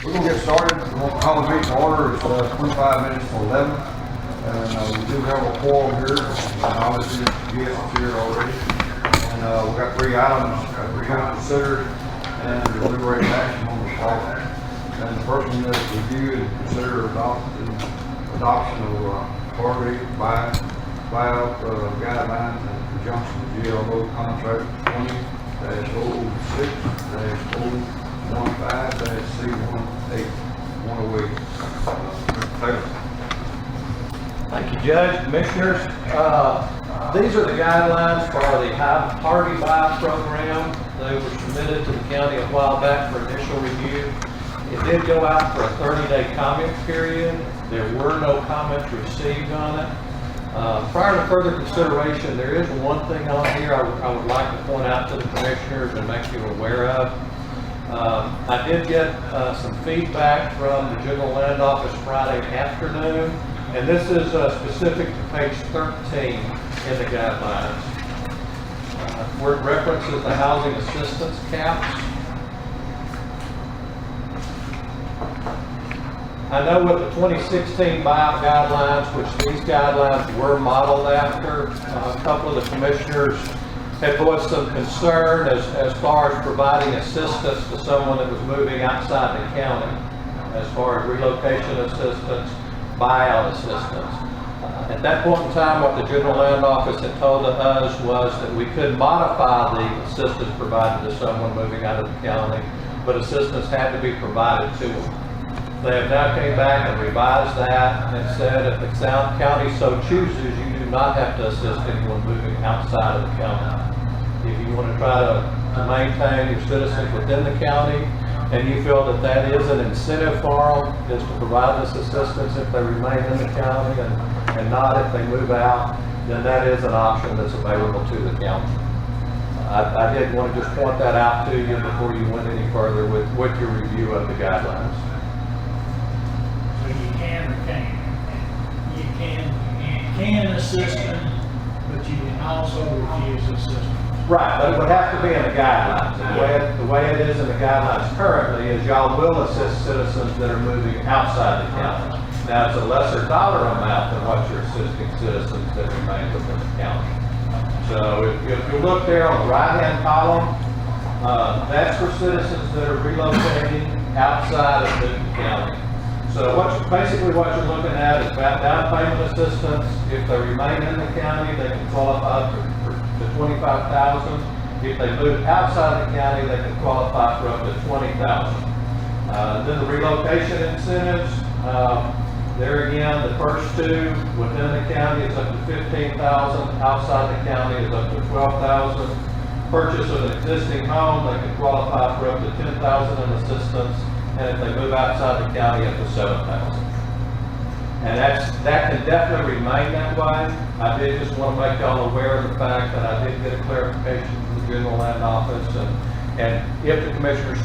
We're gonna get started. We're gonna call the meeting to order. It's 25 minutes to 11. And we do have a quorum here. Obviously, guests here already. And we got 3 items that we're gonna consider and deliberate action on the call. And the first one is review and consider adoption of Harvey buyout guidelines in conjunction with GLO contract 20-06-015-C18 Taylor. Thank you, Judge, Commissioners. These are the guidelines for the Harvey buyout program. They were submitted to the county a while back for initial review. It did go out for a 30-day comment period. There were no comments received on it. Prior to further consideration, there is one thing on here I would like to point out to the Commissioners and make you aware of. I did get some feedback from the General Land Office Friday afternoon, and this is specific to page 13 in the guidelines, where it references the housing assistance caps. I know with the 2016 buyout guidelines, which these guidelines were modeled after, a couple of the commissioners had voiced some concern as far as providing assistance to someone that was moving outside the county, as far as relocation assistance, buyout assistance. At that point in time, what the General Land Office had told us was that we could modify the assistance provided to someone moving out of the county, but assistance had to be provided to them. They have now came back and revised that and said if the county so chooses, you do not have to assist anyone moving outside of the county. If you want to try to maintain your citizens within the county and you feel that that is an incentive for them, is to provide this assistance if they remain in the county and not if they move out, then that is an option that's available to the county. I did want to just point that out to you before you went any further with your review of the guidelines. So you can or can't. You can assist them, but you can also refuse assistance. Right, but it would have to be in the guidelines. The way it is in the guidelines currently is y'all will assist citizens that are moving outside the county. Now, it's a lesser dollar amount than what you're assisting citizens that remain within the county. So if you look there on the right-hand column, that's for citizens that are relocating outside of the county. So basically what you're looking at is down payment assistance. If they remain in the county, they can qualify for the $25,000. If they move outside the county, they can qualify for up to $20,000. Then the relocation incentives, there again, the first two within the county is up to $15,000. Outside the county is up to $12,000. Purchase of an existing home, they can qualify for up to $10,000 in assistance. And if they move outside the county, up to $7,000. And that can definitely remain that way. I did just want to make y'all aware of the fact that I did get a clarification from the General Land Office, and if the Commissioner's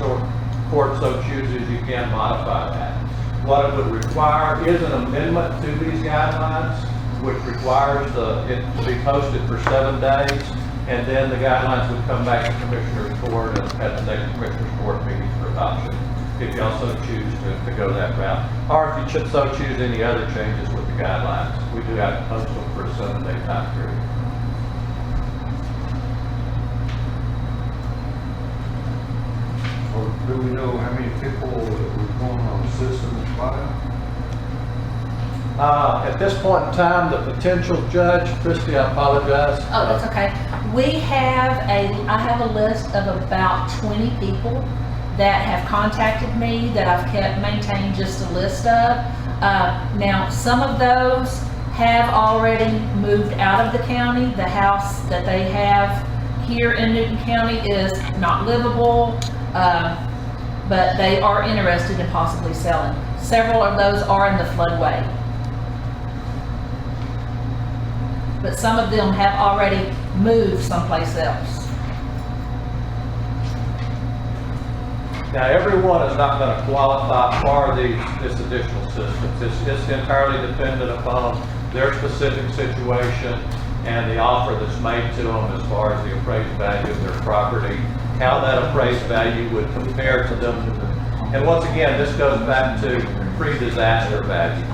Court so chooses, you can modify that. What it would require is an amendment to these guidelines, which requires it to be posted for 7 days, and then the guidelines would come back to Commissioner's Court at the next Commissioner's Court meeting for adoption, if you also choose to go that route. Or if you so choose any other changes with the guidelines, we do have to post them for a 7-day time period. Or do we know how many people that were going on the system is buyout? At this point in time, the potential judge, Christy, I apologize. Oh, that's okay. I have a list of about 20 people that have contacted me that I've kept maintained just a list of. Now, some of those have already moved out of the county. The house that they have here in Newton County is not livable, but they are interested in possibly selling. Several of those are in the floodway. But some of them have already moved someplace else. Now, everyone is not going to qualify for this additional assistance. It's entirely dependent upon their specific situation and the offer that's made to them as far as the appraised value of their property, how that appraised value would compare to them And once again, this goes back to pre-disaster value.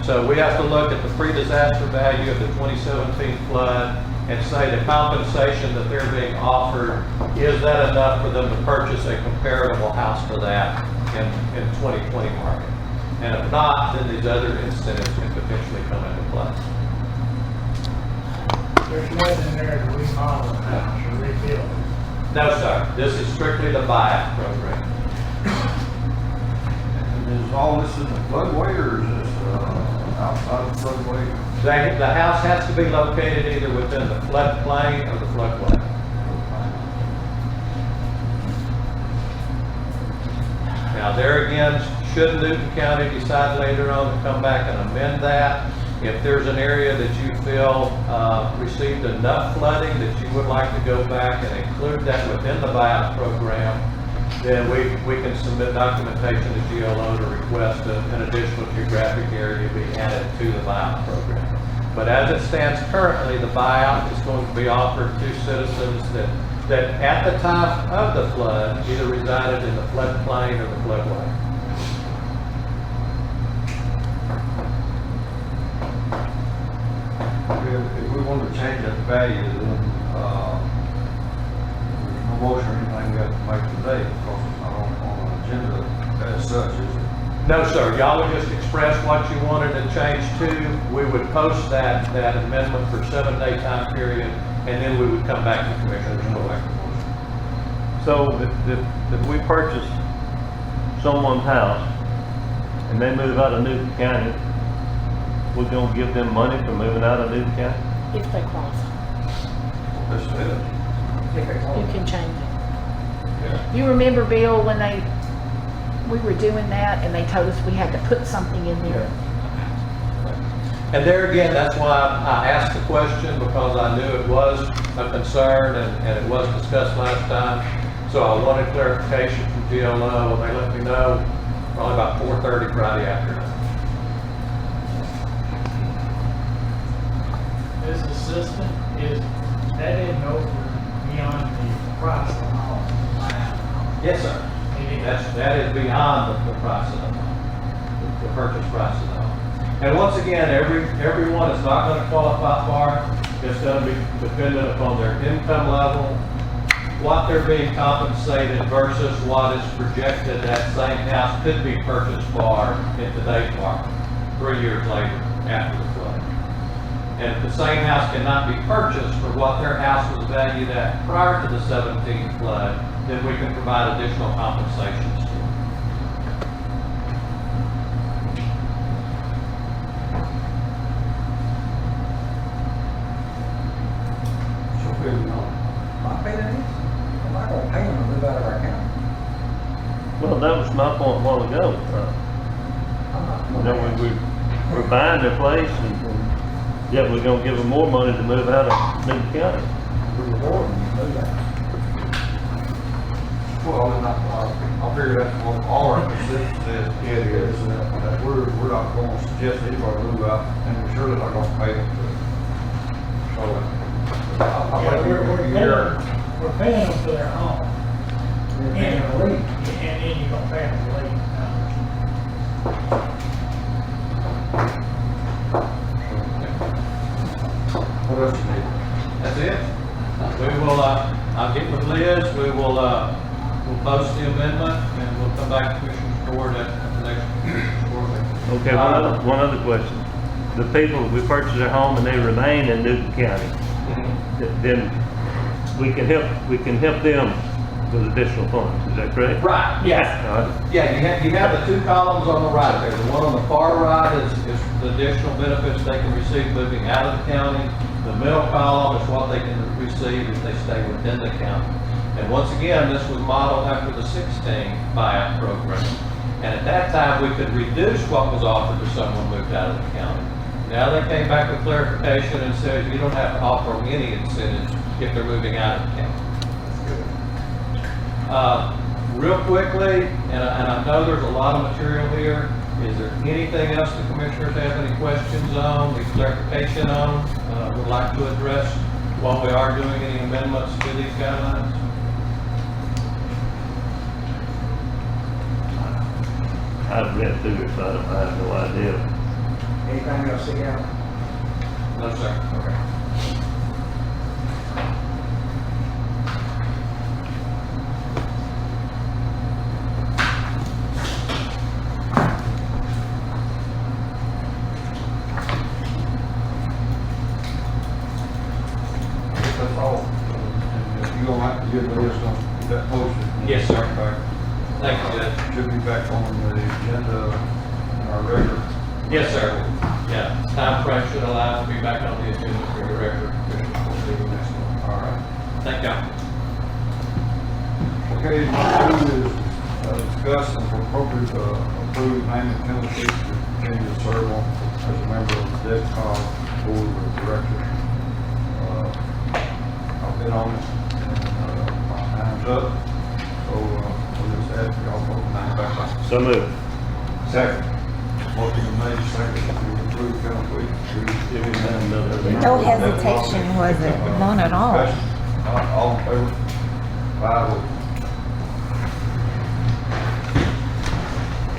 So we have to look at the pre-disaster value of the 2017 flood and say the compensation that they're being offered, is that enough for them to purchase a comparable house for that in 2020 market? And if not, then these other incentives can potentially come into play. There's nothing there to remodel the house or rebuild. No, sir, this is strictly the buyout program. And is all this in the floodway or is this, outside the floodway? The house has to be located either within the floodplain or the floodway. Now, there again, should Newton County decide later on to come back and amend that, if there's an area that you feel received enough flooding that you would like to go back and include that within the buyout program, then we can submit documentation to GLO to request an additional geographic area be added to the buyout program. But as it stands currently, the buyout is going to be offered to citizens that at the time of the flood either resided in the floodplain or the floodway. If we wanted to change that value, then, there's no motion or anything we have to make today, because it's not on the agenda as such, is it? No, sir, y'all would just express what you wanted to change to. We would post that amendment for 7-day time period, and then we would come back to Commissioner's Court. So if we purchase someone's house and they move out of Newton County, we're gonna give them money for moving out of Newton County? If they qualify, This is. you can change it. You remember, Bill, when we were doing that and they told us we had to put something in there? And there again, that's why I asked the question, because I knew it was a concern and it was discussed last time. So I wanted clarification from GLO, and they let me know probably about 4:30 Friday afternoon. This assistant that didn't go beyond the price of the home. Yes, sir. It is. That is beyond the price of the home, the purchase price of the home. And once again, everyone is not going to qualify for it. It's going to be dependent upon their income level, what they're being compensated versus what is projected that same house could be purchased for in today's market, 3 years later after the flood. And if the same house cannot be purchased for what their house was valued at prior to the 17th flood, then we can provide additional compensations to them. So, My feeling is, I'm not gonna pay them to move out of our county. Well, that was my point a while ago. I'm not You gonna know, we're buying their place and yet we're gonna give them more money to move out of Newton County. reward them to move out. well, and I figure that's what all our constituents says, it is, that we're not going to suggest anybody move out, and we're surely not going to pay them to. So, I Yeah, think we're paying them for their home. We're paying them to leave. And then you're gonna pay them to leave. what else you need? That's it. We will, I'll get with Liz, we'll post the amendment, and we'll come back to Commissioner's Court at the next board meeting. Okay, one other question. The people, we purchase their home and they remain in Newton County, then we can help them with additional funds, is that correct? Right, yes. Yeah, you have the two columns on the right there. The one on the far right is the additional benefits they can receive moving out of the county. The middle column is what they can receive if they stay within the county. And once again, this was modeled after the 16 buyout program. And at that time, we could reduce what was offered to someone moved out of the county. Now they came back with clarification and said you don't have to offer them any incentives if they're moving out of the county. Real quickly, and I know there's a lot of material here, is there anything else the commissioners have any questions on, any clarification on, would like to address while we are doing any amendments to these guidelines? I've read through it, so I have no idea. Anything else, see out? No, sir. Okay. That's all. And if you don't have to get the list on that posted. Yes, sir. Back. Thank you, Judge. Should be back on the agenda in our regular. Yes, sir. Yeah, time frame should allow us to be back on the agenda for your record. Meeting next month. All right. Thank you. Okay, number 2 is discuss and appropriate approve name and penalties to continue to serve on as a member of the DEFCON Board of Directors. I've been on it and my time's up, so we'll just ask y'all vote name back on. So moved. Second. Motion made, second, to approve penalties. Give him another. No hesitation, was it? None at all. Discussion. All in favor? 5-0.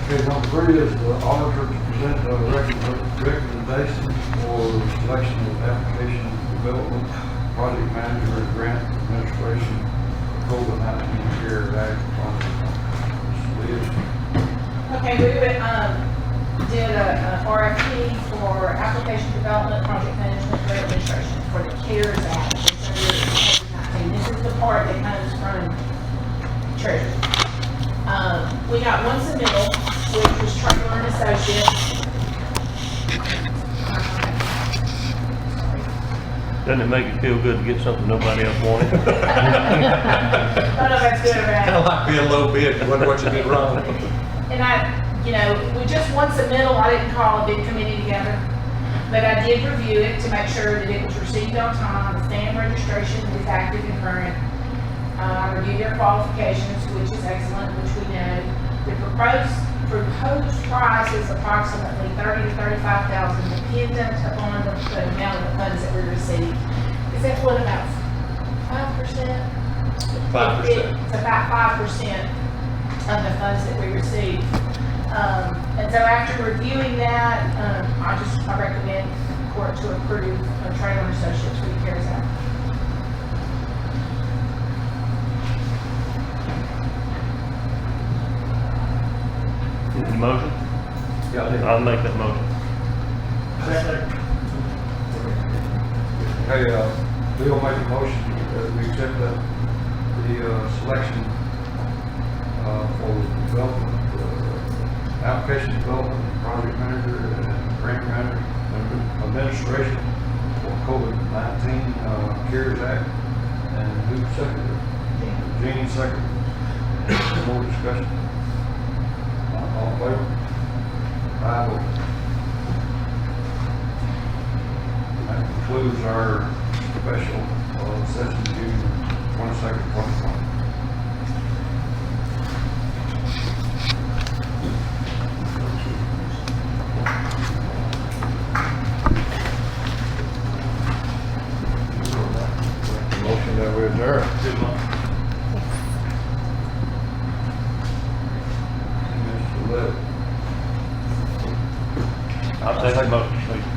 Okay, number 3 is the auditor to present a recommendation for selection of application development, project manager, and grant administration, COVID-19 CARES Act funding. Liz? Okay, we did a RFP for application development, project management, grant administration for the CARES Act. And this is the part that comes from Treasury. We got one submittal, which was Traylor and Associates. Doesn't it make you feel good to get something nobody else wanted? I don't know if that's good or bad. like being low bid, wonder what you did wrong. And with just one submittal, I didn't call a big committee together. But I did review it to make sure that it was received on time, the stamp registration is active and current. I reviewed their qualifications, which is excellent, which we know. The proposed price is approximately $30,000 to $35,000, dependent upon the amount of the funds that we receive. Is that what, about 5%? 5%. It's about 5% of the funds that we receive. And so after reviewing that, I recommend the court to approve Traylor and Associates for the CARES Act. Is the motion? I'll make that motion. Hey, Bill made a motion that we accept the selection for development, application development, project manager, and grant manager, and administration for COVID-19 CARES Act. And who seconded it? Gene seconded. More discussion? All in favor? 5-0. That concludes our special session, June 22nd, 2020. Motion that we adjourn. Mr. Lett. I'll take the motion, please.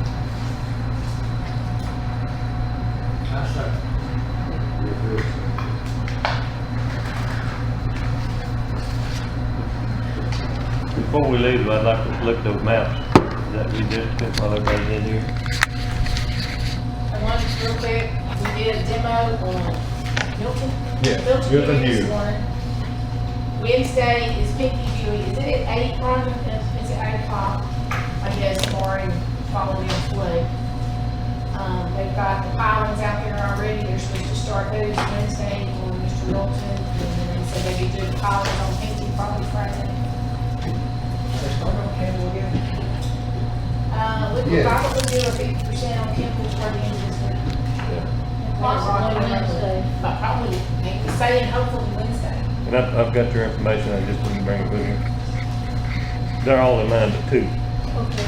Before we leave, I'd like to look at those maps that we did, while everybody's in here. And one, just real quick, we did a demo on Milton. Yeah, Milton Milton Hughes Hughes. one. Wednesday is Pinky Dewey, is it at 8, Ron? Is it 8 o'clock? I guess, tomorrow, following the flood. They've got the pilings out there already, they're supposed to start those Wednesday on Mr. Milton. And then they said they'd be doing pilings on Pinky probably Friday. They start on Campbell again? We could probably do a 50% on chemicals for the end of this week. Possibly Wednesday. But probably, they were saying hopefully Wednesday. And I've got your information, I just didn't bring it with me. They're all in mine, but two. Okay.